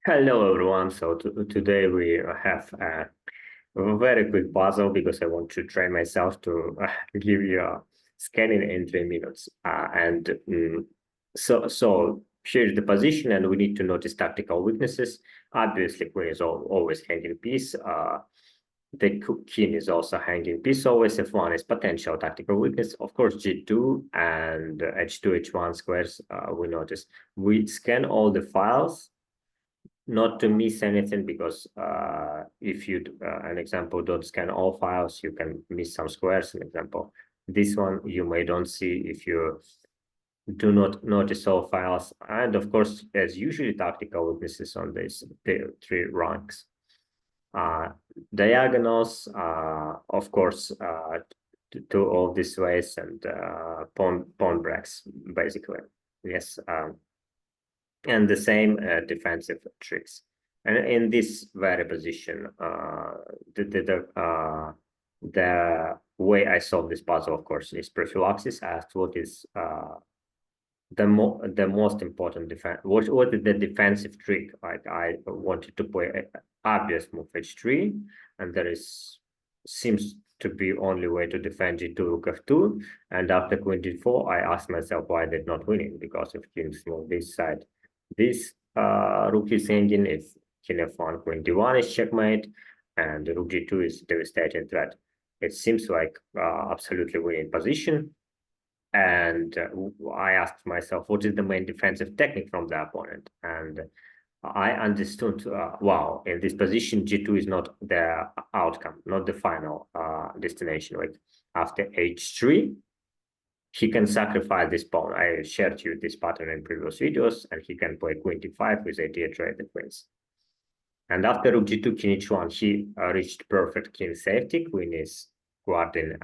Hello everyone. So today we have a very quick puzzle because I want to train myself to give you a scanning in 3 minutes. So here's the position, and we need to notice tactical weaknesses. Obviously, queen is always hanging piece. The king is also hanging piece. Always F1 is potential tactical weakness. Of course, G2 and H2, H1 squares. We notice we scan all the files not to miss anything, because if you, an example, don't scan all files, you can miss some squares. An example, this one you may don't see if you do not notice all files. And of course, as usually, tactical weaknesses on these three ranks. Diagonals, of course, to all these ways, and pawn breaks, basically. Yes. And the same defensive tricks. And in this very position, the way I solve this puzzle, of course, is prophylaxis. I asked what is the most important defense. What is the defensive trick? Like, I wanted to play obvious move h3, and there seems to be only way to defend g2 rook f2, and after queen d4 I asked myself why they're not winning, because if kings move this side, this rook is hanging. If king f1, queen d1 is checkmate, and rook g2 is devastating threat. It seems like absolutely winning position. And I asked myself, what is the main defensive technique from the opponent? And I understood, wow, in this position, g2 is not the outcome, not the final destination. Like, after h3, he can sacrifice this pawn. I shared you this pattern in previous videos, and he can play queen d5 with idea trade the queens. And after rook g2, king h1, he reached perfect king safety. Queen is guarding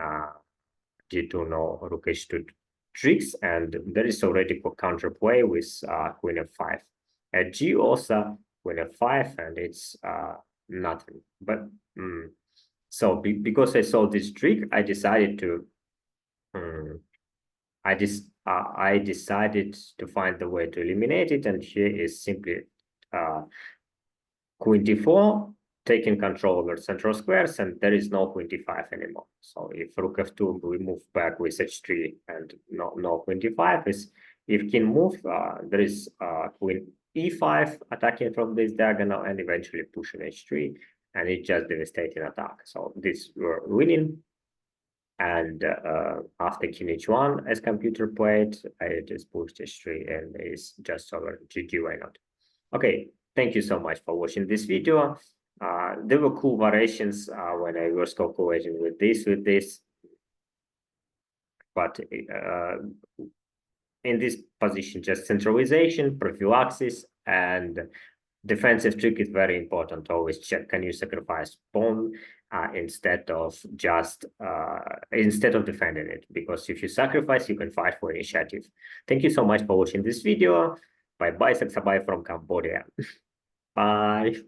g2, no rook h2 tricks, and there is already counterplay with queen f5. At g also queen f5, and it's nothing. But so because I saw this trick, I decided to I decided to find the way to eliminate it, and here is simply queen d4, taking control over central squares, and there is no queen d5 anymore. So if rook f2, we move back with h3, and no queen d5 is. If king move, there is queen e5 attacking from this diagonal, and eventually pushing h3, and it's just devastating attack. So this we're winning. And after king h1, as computer played, I just pushed h3, and it's just over GG. Why not? Okay, thank you so much for watching this video. There were cool variations when I was calculating with this, but in this position, just centralization, prophylaxis, and defensive trick is very important. Always check, can you sacrifice pawn instead of defending it, because if you sacrifice, you can fight for initiative. Thank you so much for watching this video. Bye bye, Saksabay from Cambodia. Bye.